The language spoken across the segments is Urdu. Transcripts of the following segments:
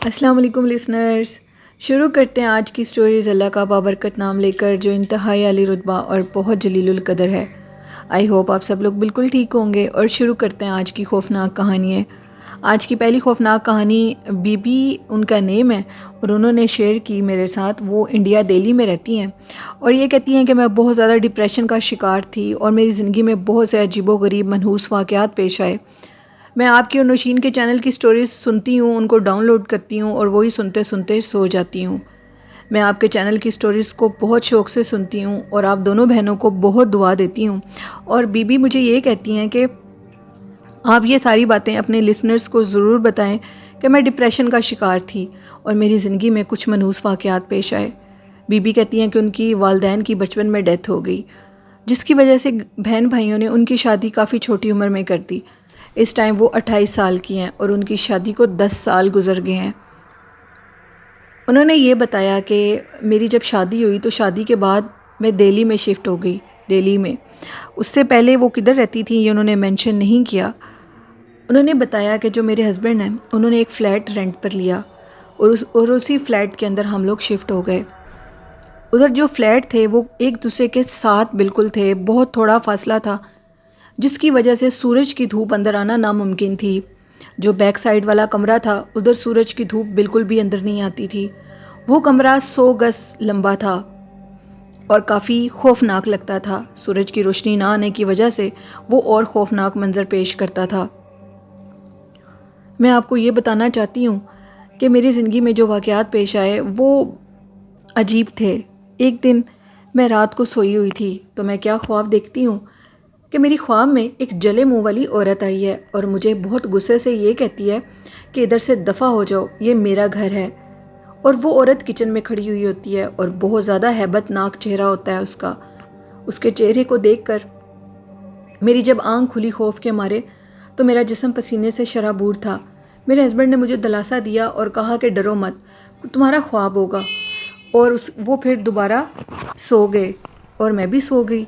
السلام علیکم لسنرز، شروع کرتے ہیں آج کی سٹوریز اللہ کا بابرکت نام لے کر جو انتہائی عالی رتبہ اور بہت جلیل القدر ہے۔ آئی ہوپ آپ سب لوگ بالکل ٹھیک ہوں گے اور شروع کرتے ہیں آج کی خوفناک کہانی ہے۔ آج کی پہلی خوفناک کہانی بی بی ان کا نیم ہے اور انہوں نے شیئر کی میرے ساتھ۔ وہ انڈیا دہلی میں رہتی ہیں اور یہ کہتی ہیں کہ میں بہت زیادہ ڈپریشن کا شکار تھی اور میری زندگی میں بہت سے عجیب و غریب منحوس واقعات پیش آئے۔ میں آپ کی اور نوشین کے چینل کی سٹوریز سنتی ہوں، ان کو ڈاؤن لوڈ کرتی ہوں اور وہی سنتے سنتے سو جاتی ہوں۔ میں آپ کے چینل کی سٹوریز کو بہت شوق سے سنتی ہوں اور آپ دونوں بہنوں کو بہت دعا دیتی ہوں، اور بی بی مجھے یہ کہتی ہیں کہ آپ یہ ساری باتیں اپنے لسنرز کو ضرور بتائیں کہ میں ڈپریشن کا شکار تھی اور میری زندگی میں کچھ منحوس واقعات پیش آئے۔ بی بی کہتی ہیں کہ ان کی والدین کی بچپن میں ڈیتھ ہو گئی، جس کی وجہ سے بہن بھائیوں نے ان کی شادی کافی چھوٹی عمر میں کر دی۔ اس ٹائم وہ 28 سال کی ہیں اور ان کی شادی کو 10 سال گزر گئے ہیں۔ انہوں نے یہ بتایا کہ میری جب شادی ہوئی تو شادی کے بعد میں دہلی میں شفٹ ہو گئی۔ دہلی میں اس سے پہلے وہ کدھر رہتی تھی یہ انہوں نے مینشن نہیں کیا۔ انہوں نے بتایا کہ جو میرے ہسبینڈ ہیں انہوں نے ایک فلیٹ رینٹ پر لیا اور اسی فلیٹ کے اندر ہم لوگ شفٹ ہو گئے۔ ادھر جو فلیٹ تھے وہ ایک دوسرے کے ساتھ بالکل تھے، بہت تھوڑا فاصلہ تھا، جس کی وجہ سے سورج کی دھوپ اندر آنا ناممکن تھی۔ جو بیک سائیڈ والا کمرہ تھا ادھر سورج کی دھوپ بالکل بھی اندر نہیں آتی تھی۔ وہ کمرہ 100 گز لمبا تھا اور کافی خوفناک لگتا تھا۔ سورج کی روشنی نہ آنے کی وجہ سے وہ اور خوفناک منظر پیش کرتا تھا۔ میں آپ کو یہ بتانا چاہتی ہوں کہ میری زندگی میں جو واقعات پیش آئے وہ عجیب تھے۔ ایک دن میں رات کو سوئی ہوئی تھی تو میں کیا خواب دیکھتی ہوں کہ میری خواب میں ایک جلے منہ والی عورت آئی ہے اور مجھے بہت غصے سے یہ کہتی ہے کہ ادھر سے دفع ہو جاؤ، یہ میرا گھر ہے۔ اور وہ عورت کچن میں کھڑی ہوئی ہوتی ہے اور بہت زیادہ ہیبت ناک چہرہ ہوتا ہے اس کا۔ اس کے چہرے کو دیکھ کر میری جب آنکھ کھلی خوف کے مارے تو میرا جسم پسینے سے شرابور تھا۔ میرے ہسبینڈ نے مجھے دلاسا دیا اور کہا کہ ڈرو مت، تمہارا خواب ہوگا، اور وہ پھر دوبارہ سو گئے اور میں بھی سو گئی۔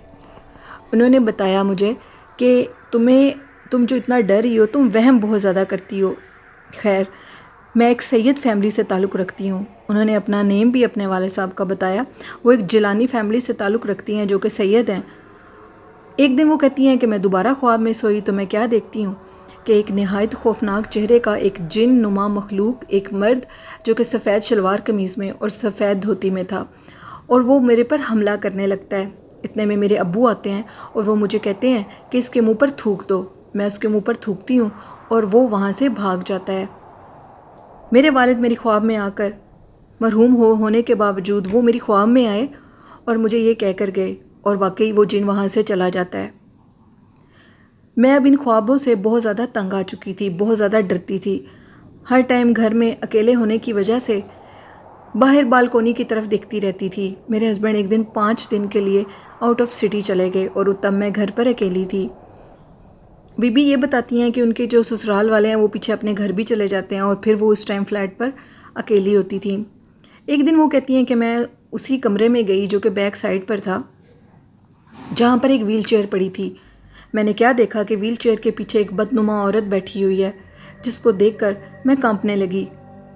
انہوں نے بتایا مجھے کہ تم جو اتنا ڈر رہی ہو تم وہم بہت زیادہ کرتی ہو۔ خیر، میں ایک سید فیملی سے تعلق رکھتی ہوں۔ انہوں نے اپنا نیم بھی اپنے والد صاحب کا بتایا۔ وہ ایک جیلانی فیملی سے تعلق رکھتی ہیں جو کہ سید ہیں۔ ایک دن وہ کہتی ہیں کہ میں دوبارہ خواب میں سوئی تو میں کیا دیکھتی ہوں کہ ایک نہایت خوفناک چہرے کا ایک جن نما مخلوق، ایک مرد جو کہ سفید شلوار قمیض میں اور سفید دھوتی میں تھا، اور وہ میرے پر حملہ کرنے لگتا ہے۔ اتنے میں میرے ابو آتے ہیں اور وہ مجھے کہتے ہیں کہ اس کے منہ پر تھوک دو۔ میں اس کے منہ پر تھوکتی ہوں اور وہ وہاں سے بھاگ جاتا ہے۔ میرے والد میری خواب میں آ کر مرحوم ہونے کے باوجود وہ میری خواب میں آئے اور مجھے یہ کہہ کر گئے، اور واقعی وہ جن وہاں سے چلا جاتا ہے۔ میں اب ان خوابوں سے بہت زیادہ تنگ آ چکی تھی، بہت زیادہ ڈرتی تھی۔ ہر ٹائم گھر میں اکیلے ہونے کی وجہ سے باہر بالکونی کی طرف دیکھتی رہتی تھی۔ میرے ہسبینڈ ایک دن 5 دن کے لیے آؤٹ آف سٹی چلے گئے اور تب میں گھر پر اکیلی تھی۔ بی بی یہ بتاتی ہیں کہ ان کے جو سسرال والے ہیں وہ پیچھے اپنے گھر بھی چلے جاتے ہیں اور پھر وہ اس ٹائم فلیٹ پر اکیلی ہوتی تھی۔ ایک دن وہ کہتی ہیں کہ میں اسی کمرے میں گئی جو کہ بیک سائڈ پر تھا، جہاں پر ایک ویل چیئر پڑی تھی۔ میں نے کیا دیکھا کہ ویل چیئر کے پیچھے ایک بدنما عورت بیٹھی ہوئی ہے، جس کو دیکھ کر میں کانپنے لگی۔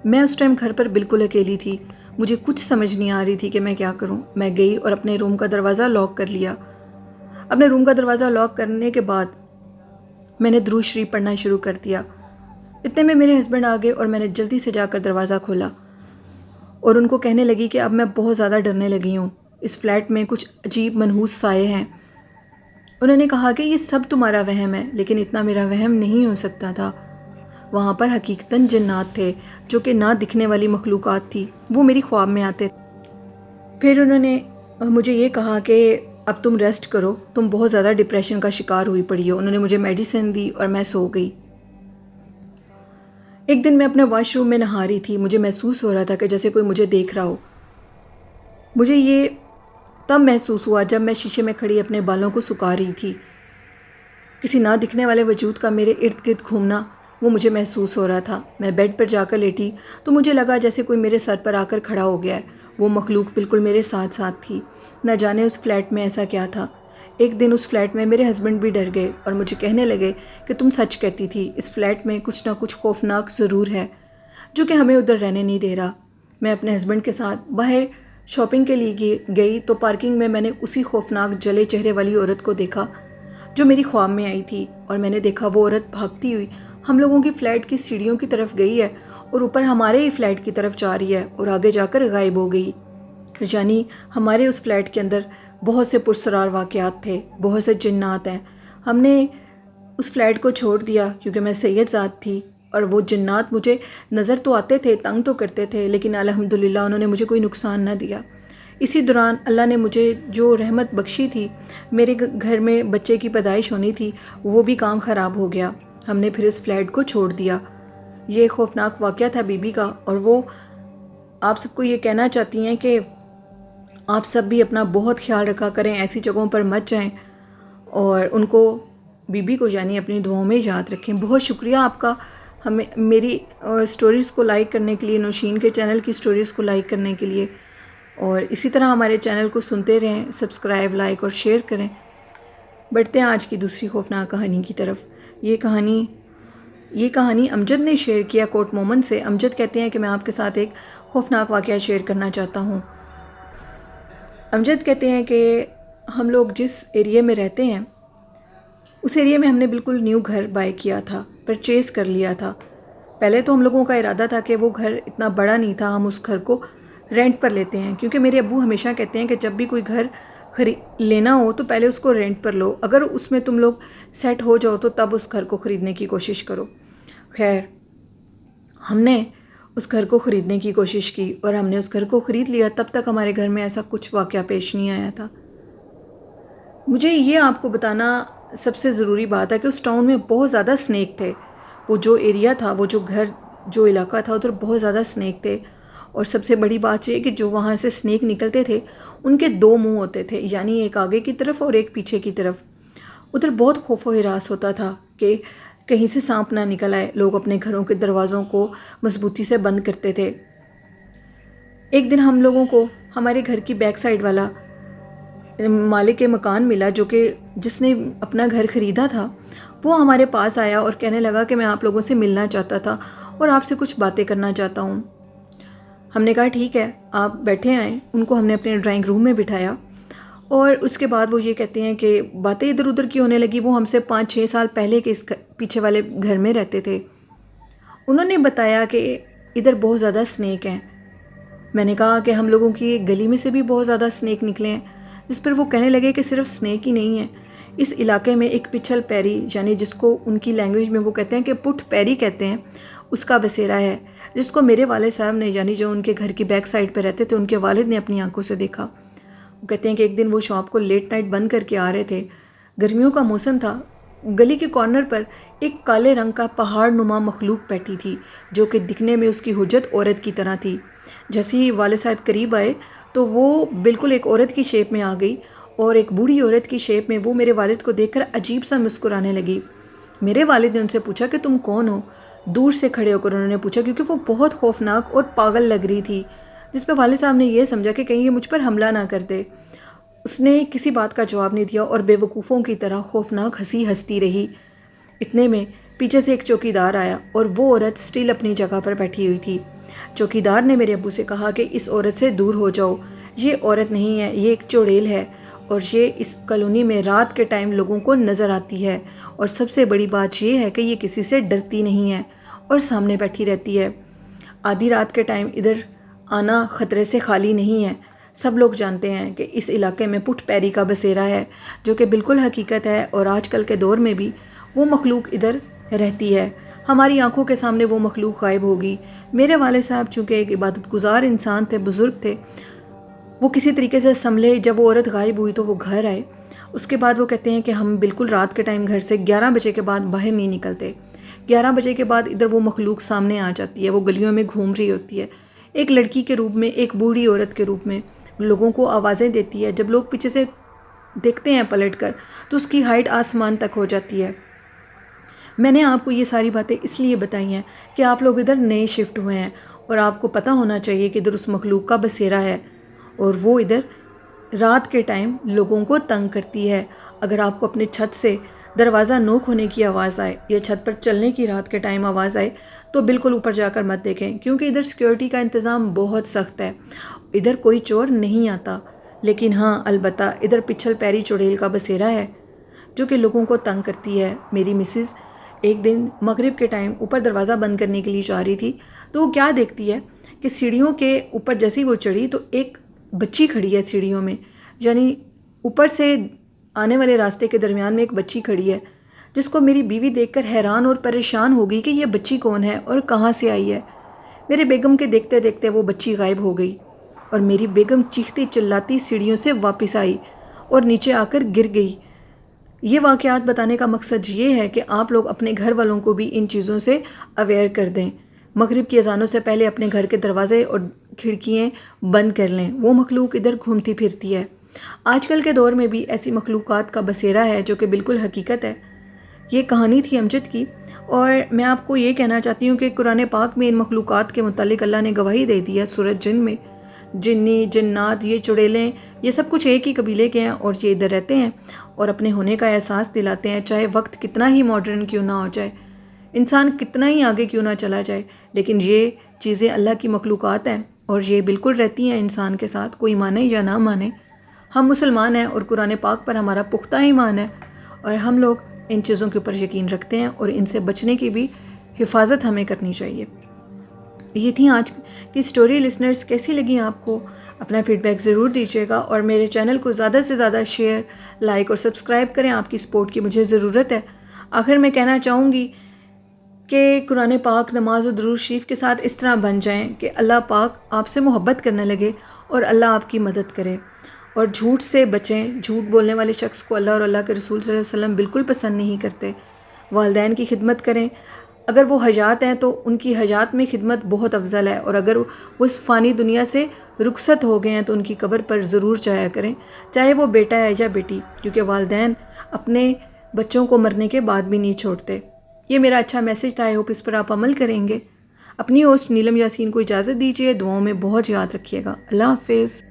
میں اس ٹائم گھر پر بالکل اکیلی تھی، مجھے کچھ سمجھ نہیں آ رہی تھی کہ میں کیا کروں۔ میں گئی اور اپنے روم کا دروازہ لاک کر لیا۔ اپنے روم کا دروازہ لاک کرنے کے بعد میں نے درود شریف پڑھنا شروع کر دیا۔ اتنے میں میرے ہسبینڈ آ گئے اور میں نے جلدی سے جا کر دروازہ کھولا اور ان کو کہنے لگی کہ اب میں بہت زیادہ ڈرنے لگی ہوں، اس فلیٹ میں کچھ عجیب منحوس سائے ہیں۔ انہوں نے کہا کہ یہ سب تمہارا وہم ہے، لیکن اتنا میرا وہم نہیں ہو سکتا تھا۔ وہاں پر حقیقتاً جنات تھے جو کہ نہ دکھنے والی مخلوقات تھی، وہ میری خواب میں آتے۔ پھر انہوں نے مجھے یہ کہا کہ اب تم ریسٹ کرو، تم بہت زیادہ ڈپریشن کا شکار ہوئی پڑی ہو۔ انہوں نے مجھے میڈیسن دی اور میں سو گئی۔ ایک دن میں اپنے واش روم میں نہا رہی تھی، مجھے محسوس ہو رہا تھا کہ جیسے کوئی مجھے دیکھ رہا ہو۔ مجھے یہ تب محسوس ہوا جب میں شیشے میں کھڑی اپنے بالوں کو سکھا رہی تھی۔ کسی نہ دکھنے والے وجود کا میرے ارد گرد گھومنا وہ مجھے محسوس ہو رہا تھا۔ میں بیڈ پر جا کر لیٹی تو مجھے لگا جیسے کوئی میرے سر پر آ کر کھڑا ہو گیا ہے۔ وہ مخلوق بالکل میرے ساتھ ساتھ تھی۔ نہ جانے اس فلیٹ میں ایسا کیا تھا۔ ایک دن اس فلیٹ میں میرے ہسبینڈ بھی ڈر گئے اور مجھے کہنے لگے کہ تم سچ کہتی تھی، اس فلیٹ میں کچھ نہ کچھ خوفناک ضرور ہے۔ جو کہ ہمیں ادھر رہنے نہیں دے رہا۔ میں اپنے ہسبینڈ کے ساتھ باہر شاپنگ کے لیے گئی تو پارکنگ میں نے اسی خوفناک جلے چہرے والی عورت کو دیکھا جو میری خواب میں آئی تھی، اور میں نے دیکھا وہ عورت بھاگتی ہوئی ہم لوگوں کی فلیٹ کی سیڑھیوں کی طرف گئی ہے اور اوپر ہمارے ہی فلیٹ کی طرف جا رہی ہے اور آگے جا کر غائب ہو گئی۔ یعنی ہمارے اس فلیٹ کے اندر بہت سے پرسرار واقعات تھے، بہت سے جنات ہیں۔ ہم نے اس فلیٹ کو چھوڑ دیا کیونکہ میں سید ذات تھی، اور وہ جنات مجھے نظر تو آتے تھے، تنگ تو کرتے تھے، لیکن الحمدللہ انہوں نے مجھے کوئی نقصان نہ دیا۔ اسی دوران اللہ نے مجھے جو رحمت بخشی تھی، میرے گھر میں بچے کی پیدائش ہونی تھی، وہ بھی کام خراب ہو گیا۔ ہم نے پھر اس فلیٹ کو چھوڑ دیا۔ یہ خوفناک واقعہ تھا بی بی کا، اور وہ آپ سب کو یہ کہنا چاہتی ہیں کہ آپ سب بھی اپنا بہت خیال رکھا کریں، ایسی جگہوں پر مت جائیں، اور ان کو بی بی کو یعنی اپنی دعاؤں میں یاد رکھیں۔ بہت شکریہ آپ کا ہمیں میری سٹوریز کو لائک کرنے کے لیے، نوشین کے چینل کی سٹوریز کو لائک کرنے کے لیے، اور اسی طرح ہمارے چینل کو سنتے رہیں، سبسکرائب، لائک اور شیئر کریں۔ بڑھتے ہیں آج کی دوسری خوفناک کہانی کی طرف۔ یہ کہانی امجد نے شیئر کیا کوٹ مومن سے۔ امجد کہتے ہیں کہ میں آپ کے ساتھ ایک خوفناک واقعہ شیئر کرنا چاہتا ہوں۔ امجد کہتے ہیں کہ ہم لوگ جس ایریے میں رہتے ہیں اس ایریے میں ہم نے بالکل نیو گھر بائی کیا تھا، پرچیز کر لیا تھا۔ پہلے تو ہم لوگوں کا ارادہ تھا کہ وہ گھر اتنا بڑا نہیں تھا، ہم اس گھر کو رینٹ پر لیتے ہیں، کیونکہ میرے ابو ہمیشہ کہتے ہیں کہ جب بھی کوئی گھر لینا ہو تو پہلے اس کو رینٹ پر لو، اگر اس میں تم لوگ سیٹ ہو جاؤ تو تب اس گھر کو خریدنے کی کوشش کرو۔ خیر، ہم نے اس گھر کو خریدنے کی کوشش کی اور ہم نے اس گھر کو خرید لیا۔ تب تک ہمارے گھر میں ایسا کچھ واقعہ پیش نہیں آیا تھا۔ مجھے یہ آپ کو بتانا سب سے ضروری بات ہے کہ اس ٹاؤن میں بہت زیادہ سنیک تھے۔ وہ جو ایریا تھا، وہ جو گھر، جو علاقہ تھا، ادھر بہت زیادہ سنیک تھے، اور سب سے بڑی بات یہ کہ جو وہاں سے سنیک نکلتے تھے ان کے دو منہ ہوتے تھے، یعنی ایک آگے کی طرف اور ایک پیچھے کی طرف۔ ادھر بہت خوف و ہراس ہوتا تھا کہ کہیں سے سانپ نہ نکل آئے۔ لوگ اپنے گھروں کے دروازوں کو مضبوطی سے بند کرتے تھے۔ ایک دن ہم لوگوں کو ہمارے گھر کی بیک سائڈ والا مالک مکان ملا، جو کہ جس نے اپنا گھر خریدا تھا، وہ ہمارے پاس آیا اور کہنے لگا کہ میں آپ لوگوں سے ملنا چاہتا تھا اور آپ سے کچھ باتیں کرنا چاہتا ہوں۔ ہم نے کہا ٹھیک ہے، آپ بیٹھے آئیں۔ ان کو ہم نے اپنے ڈرائنگ روم میں بٹھایا، اور اس کے بعد وہ یہ کہتے ہیں کہ باتیں ادھر ادھر کی ہونے لگی۔ وہ ہم سے 5-6 سال پہلے کے اس پیچھے والے گھر میں رہتے تھے۔ انہوں نے بتایا کہ ادھر بہت زیادہ سنیک ہیں۔ میں نے کہا کہ ہم لوگوں کی گلی میں سے بھی بہت زیادہ سنیک نکلے ہیں، جس پر وہ کہنے لگے کہ صرف سنیک ہی نہیں ہے، اس علاقے میں ایک پچھل پیری، یعنی جس کو ان کی لینگویج میں وہ کہتے ہیں کہ پٹ پیری کہتے ہیں، اس کا بسیرا ہے، جس کو میرے والد صاحب نے، یعنی جو ان کے گھر کی بیک سائڈ پہ رہتے تھے، ان کے والد نے اپنی آنکھوں سے دیکھا۔ وہ کہتے ہیں کہ ایک دن وہ شاپ کو لیٹ نائٹ بند کر کے آ رہے تھے، گرمیوں کا موسم تھا۔ گلی کے کارنر پر ایک کالے رنگ کا پہاڑ نما مخلوق بیٹھی تھی، جو کہ دکھنے میں اس کی حجت عورت کی طرح تھی۔ جیسے ہی والد صاحب قریب آئے تو وہ بالکل ایک عورت کی شیپ میں آ گئی، اور ایک بوڑھی عورت کی شیپ میں وہ میرے والد کو دیکھ کر عجیب سا مسکرانے لگی۔ میرے والد نے ان سے پوچھا کہ تم کون ہو؟ دور سے کھڑے ہو کر انہوں نے پوچھا، کیونکہ وہ بہت خوفناک اور پاگل لگ رہی تھی، جس پہ والد صاحب نے یہ سمجھا کہ کہیں یہ مجھ پر حملہ نہ کر دے۔ اس نے کسی بات کا جواب نہیں دیا اور بے وقوفوں کی طرح خوفناک ہنسی ہنستی رہی۔ اتنے میں پیچھے سے ایک چوکیدار آیا، اور وہ عورت سٹل اپنی جگہ پر بیٹھی ہوئی تھی۔ چوکیدار نے میرے ابو سے کہا کہ اس عورت سے دور ہو جاؤ، یہ عورت نہیں ہے، یہ ایک چڑیل ہے، اور یہ اس کالونی میں رات کے ٹائم لوگوں کو نظر آتی ہے، اور سب سے بڑی بات یہ ہے کہ یہ کسی سے ڈرتی نہیں ہے اور سامنے بیٹھی رہتی ہے۔ آدھی رات کے ٹائم ادھر آنا خطرے سے خالی نہیں ہے۔ سب لوگ جانتے ہیں کہ اس علاقے میں پٹ پیری کا بسیرا ہے، جو کہ بالکل حقیقت ہے، اور آج کل کے دور میں بھی وہ مخلوق ادھر رہتی ہے۔ ہماری آنکھوں کے سامنے وہ مخلوق غائب ہوگی۔ میرے والد صاحب چونکہ ایک عبادت گزار انسان تھے، بزرگ تھے، وہ کسی طریقے سے سنبھلے۔ جب وہ عورت غائب ہوئی تو وہ گھر آئے۔ اس کے بعد وہ کہتے ہیں کہ ہم بالکل رات کے ٹائم گھر سے 11 بجے کے بعد باہر نہیں نکلتے۔ 11 بجے کے بعد ادھر وہ مخلوق سامنے آ جاتی ہے، وہ گلیوں میں گھوم رہی ہوتی ہے، ایک لڑکی کے روپ میں، ایک بوڑھی عورت کے روپ میں، لوگوں کو آوازیں دیتی ہے۔ جب لوگ پیچھے سے دیکھتے ہیں پلٹ کر تو اس کی ہائٹ آسمان تک ہو جاتی ہے۔ میں نے آپ کو یہ ساری باتیں اس لیے بتائی ہیں کہ آپ لوگ ادھر نئے شفٹ ہوئے ہیں، اور آپ کو پتہ ہونا چاہیے کہ ادھر اس مخلوق کا بسیرا ہے، اور وہ ادھر رات کے ٹائم لوگوں کو تنگ کرتی ہے۔ اگر آپ کو اپنے چھت سے دروازہ نوک ہونے کی آواز آئے یا چھت پر چلنے کی رات کے ٹائم آواز آئے تو بالکل اوپر جا کر مت دیکھیں، کیونکہ ادھر سیکیورٹی کا انتظام بہت سخت ہے، ادھر کوئی چور نہیں آتا۔ لیکن ہاں البتہ ادھر پچھل پیری چڑیل کا بسیرا ہے جو کہ لوگوں کو تنگ کرتی ہے۔ میری مسز ایک دن مغرب کے ٹائم اوپر دروازہ بند کرنے کے لیے جا رہی تھی تو وہ کیا دیکھتی ہے کہ سیڑھیوں کے اوپر جیسے ہی وہ چڑھی تو ایک بچی کھڑی ہے سیڑھیوں میں، یعنی اوپر سے آنے والے راستے کے درمیان میں ایک بچی کھڑی ہے، جس کو میری بیوی دیکھ کر حیران اور پریشان ہو گئی کہ یہ بچی کون ہے اور کہاں سے آئی ہے۔ میرے بیگم کے دیکھتے دیکھتے وہ بچی غائب ہو گئی اور میری بیگم چیختی چلاتی سیڑھیوں سے واپس آئی اور نیچے آ کر گر گئی۔ یہ واقعات بتانے کا مقصد یہ ہے کہ آپ لوگ اپنے گھر والوں کو بھی ان چیزوں سے اویئر کر دیں۔ مغرب کی اذانوں سے پہلے اپنے گھر کے دروازے اور کھڑکیاں بند کر لیں، وہ مخلوق ادھر گھومتی پھرتی ہے۔ آج کل کے دور میں بھی ایسی مخلوقات کا بسیرا ہے جو کہ بالکل حقیقت ہے۔ یہ کہانی تھی امجد کی، اور میں آپ کو یہ کہنا چاہتی ہوں کہ قرآن پاک میں ان مخلوقات کے متعلق اللہ نے گواہی دے دی ہے۔ سورۃ جن میں جنی جنات، یہ چڑیلیں، یہ سب کچھ ایک ہی قبیلے کے ہیں اور یہ ادھر رہتے ہیں اور اپنے ہونے کا احساس دلاتے ہیں، چاہے وقت کتنا ہی ماڈرن کیوں نہ ہو جائے، انسان کتنا ہی آگے کیوں نہ چلا جائے، لیکن یہ چیزیں اللہ کی مخلوقات ہیں اور یہ بالکل رہتی ہیں انسان کے ساتھ، کوئی مانے یا نہ مانے۔ ہم مسلمان ہیں اور قرآن پاک پر ہمارا پختہ ایمان ہے اور ہم لوگ ان چیزوں کے اوپر یقین رکھتے ہیں اور ان سے بچنے کی بھی حفاظت ہمیں کرنی چاہیے۔ یہ تھیں آج کی سٹوری۔ لسنرز کیسی لگیں آپ کو؟ اپنا فیڈ بیک ضرور دیجیے گا اور میرے چینل کو زیادہ سے زیادہ شیئر، لائک اور سبسکرائب کریں، آپ کی سپورٹ کی مجھے ضرورت ہے۔ آخر میں کہنا چاہوں گی کہ قرآن پاک، نماز و درود شریف کے ساتھ اس طرح بن جائیں کہ اللہ پاک آپ سے محبت کرنے لگے اور اللہ آپ کی مدد کرے، اور جھوٹ سے بچیں۔ جھوٹ بولنے والے شخص کو اللہ اور اللہ کے رسول صلی اللہ علیہ وسلم بالکل پسند نہیں کرتے۔ والدین کی خدمت کریں، اگر وہ حیات ہیں تو ان کی حیات میں خدمت بہت افضل ہے، اور اگر وہ اس فانی دنیا سے رخصت ہو گئے ہیں تو ان کی قبر پر ضرور جایا کریں، چاہے وہ بیٹا ہے یا بیٹی، کیونکہ والدین اپنے بچوں کو مرنے کے بعد بھی نہیں چھوڑتے۔ یہ میرا اچھا میسج تھا، آئی ہوپ اس پر آپ عمل کریں گے۔ اپنی ہوسٹ نیلم یاسین کو اجازت دیجیے، دعاؤں میں بہت یاد رکھیے گا۔ اللہ حافظ۔